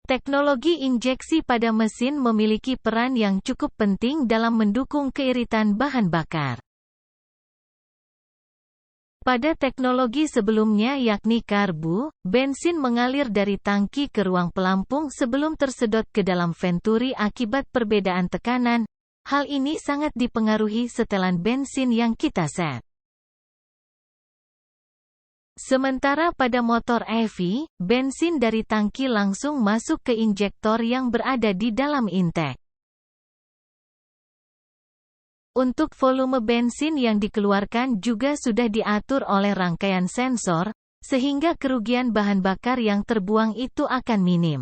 Teknologi injeksi pada mesin memiliki peran yang cukup penting dalam mendukung keiritan bahan bakar. Pada teknologi sebelumnya yakni karbu, bensin mengalir dari tangki ke ruang pelampung sebelum tersedot ke dalam venturi akibat perbedaan tekanan. Hal ini sangat dipengaruhi setelan bensin yang kita set. Sementara pada motor EV, bensin dari tangki langsung masuk ke injektor yang berada di dalam intake. Untuk volume bensin yang dikeluarkan juga sudah diatur oleh rangkaian sensor, sehingga kerugian bahan bakar yang terbuang itu akan minim.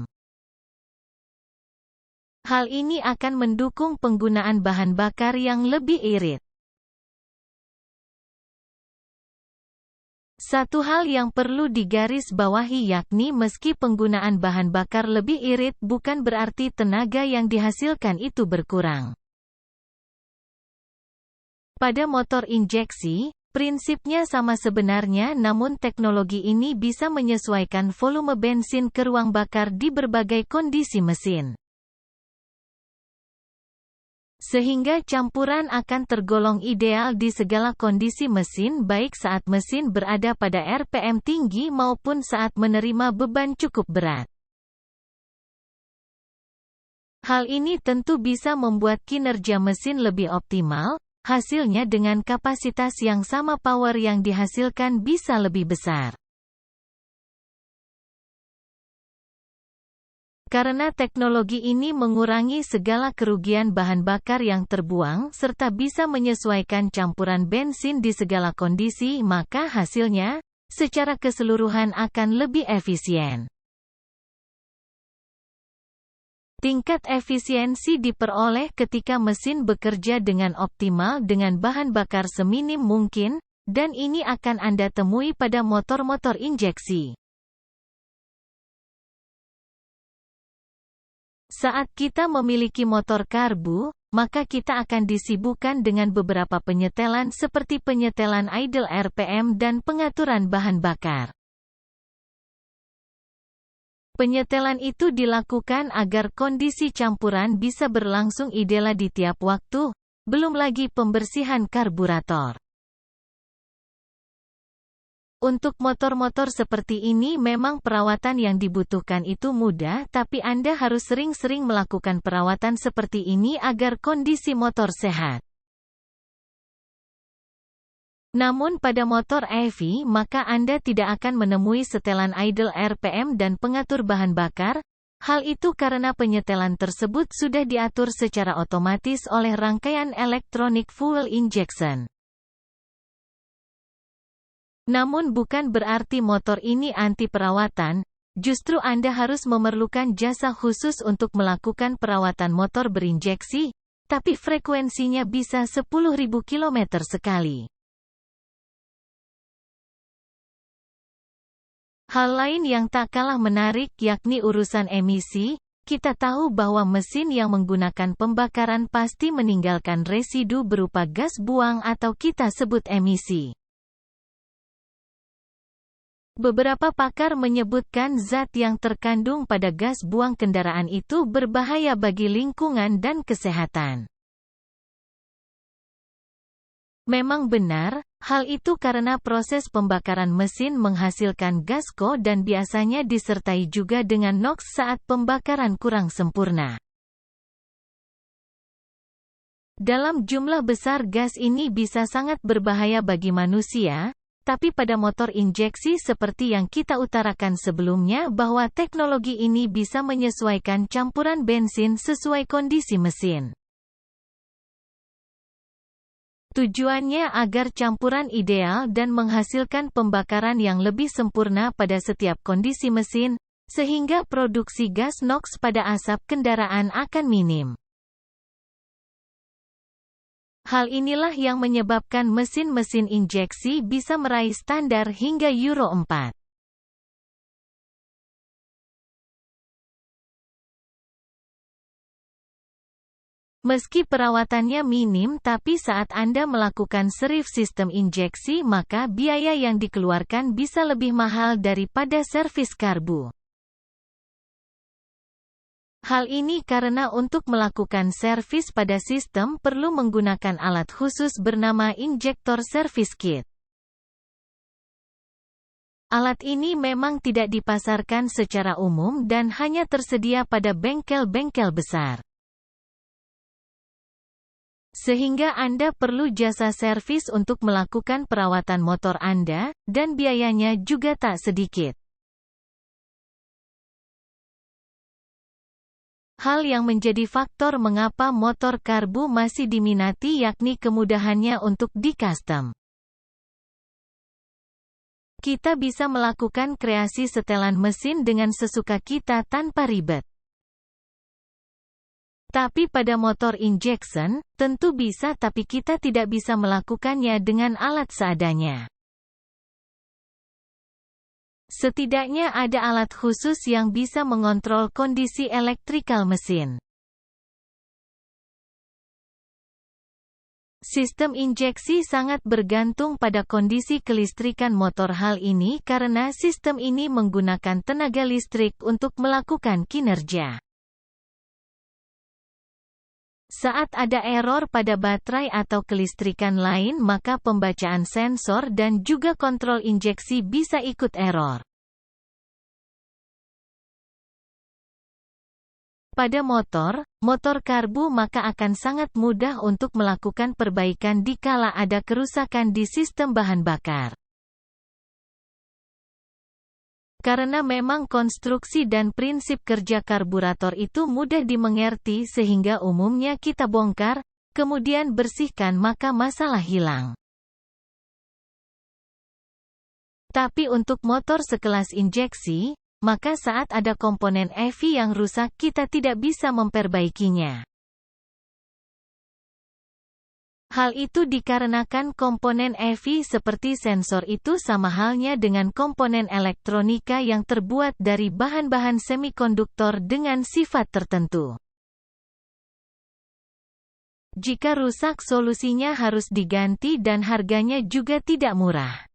Hal ini akan mendukung penggunaan bahan bakar yang lebih irit. Satu hal yang perlu digarisbawahi yakni meski penggunaan bahan bakar lebih irit bukan berarti tenaga yang dihasilkan itu berkurang. Pada motor injeksi, prinsipnya sama sebenarnya namun teknologi ini bisa menyesuaikan volume bensin ke ruang bakar di berbagai kondisi mesin. Sehingga campuran akan tergolong ideal di segala kondisi mesin baik saat mesin berada pada RPM tinggi maupun saat menerima beban cukup berat. Hal ini tentu bisa membuat kinerja mesin lebih optimal, hasilnya dengan kapasitas yang sama power yang dihasilkan bisa lebih besar. Karena teknologi ini mengurangi segala kerugian bahan bakar yang terbuang serta bisa menyesuaikan campuran bensin di segala kondisi, maka hasilnya, secara keseluruhan akan lebih efisien. Tingkat efisiensi diperoleh ketika mesin bekerja dengan optimal dengan bahan bakar seminim mungkin, dan ini akan Anda temui pada motor-motor injeksi. Saat kita memiliki motor karbu, maka kita akan disibukkan dengan beberapa penyetelan seperti penyetelan idle RPM dan pengaturan bahan bakar. Penyetelan itu dilakukan agar kondisi campuran bisa berlangsung ideal di tiap waktu, belum lagi pembersihan karburator. Untuk motor-motor seperti ini memang perawatan yang dibutuhkan itu mudah, tapi Anda harus sering-sering melakukan perawatan seperti ini agar kondisi motor sehat. Namun pada motor EV maka Anda tidak akan menemui setelan idle RPM dan pengatur bahan bakar, hal itu karena penyetelan tersebut sudah diatur secara otomatis oleh rangkaian elektronik fuel injection. Namun bukan berarti motor ini anti perawatan, justru Anda harus memerlukan jasa khusus untuk melakukan perawatan motor berinjeksi, tapi frekuensinya bisa 10.000 km sekali. Hal lain yang tak kalah menarik yakni urusan emisi. Kita tahu bahwa mesin yang menggunakan pembakaran pasti meninggalkan residu berupa gas buang atau kita sebut emisi. Beberapa pakar menyebutkan zat yang terkandung pada gas buang kendaraan itu berbahaya bagi lingkungan dan kesehatan. Memang benar, hal itu karena proses pembakaran mesin menghasilkan gas CO dan biasanya disertai juga dengan NOx saat pembakaran kurang sempurna. Dalam jumlah besar gas ini bisa sangat berbahaya bagi manusia. Tapi pada motor injeksi seperti yang kita utarakan sebelumnya bahwa teknologi ini bisa menyesuaikan campuran bensin sesuai kondisi mesin. Tujuannya agar campuran ideal dan menghasilkan pembakaran yang lebih sempurna pada setiap kondisi mesin, sehingga produksi gas NOx pada asap kendaraan akan minim. Hal inilah yang menyebabkan mesin-mesin injeksi bisa meraih standar hingga Euro 4. Meski perawatannya minim tapi saat Anda melakukan servis sistem injeksi maka biaya yang dikeluarkan bisa lebih mahal daripada servis karbu. Hal ini karena untuk melakukan servis pada sistem perlu menggunakan alat khusus bernama injektor service kit. Alat ini memang tidak dipasarkan secara umum dan hanya tersedia pada bengkel-bengkel besar. Sehingga Anda perlu jasa servis untuk melakukan perawatan motor Anda, dan biayanya juga tak sedikit. Hal yang menjadi faktor mengapa motor karbu masih diminati yakni kemudahannya untuk di-custom. Kita bisa melakukan kreasi setelan mesin dengan sesuka kita tanpa ribet. Tapi pada motor injection, tentu bisa tapi kita tidak bisa melakukannya dengan alat seadanya. Setidaknya ada alat khusus yang bisa mengontrol kondisi elektrikal mesin. Sistem injeksi sangat bergantung pada kondisi kelistrikan motor. Hal ini karena sistem ini menggunakan tenaga listrik untuk melakukan kinerja. Saat ada error pada baterai atau kelistrikan lain maka pembacaan sensor dan juga kontrol injeksi bisa ikut error. Pada motor karbu maka akan sangat mudah untuk melakukan perbaikan dikala ada kerusakan di sistem bahan bakar. Karena memang konstruksi dan prinsip kerja karburator itu mudah dimengerti sehingga umumnya kita bongkar, kemudian bersihkan maka masalah hilang. Tapi untuk motor sekelas injeksi, maka saat ada komponen EV yang rusak kita tidak bisa memperbaikinya. Hal itu dikarenakan komponen EV seperti sensor itu sama halnya dengan komponen elektronika yang terbuat dari bahan-bahan semikonduktor dengan sifat tertentu. Jika rusak solusinya harus diganti dan harganya juga tidak murah.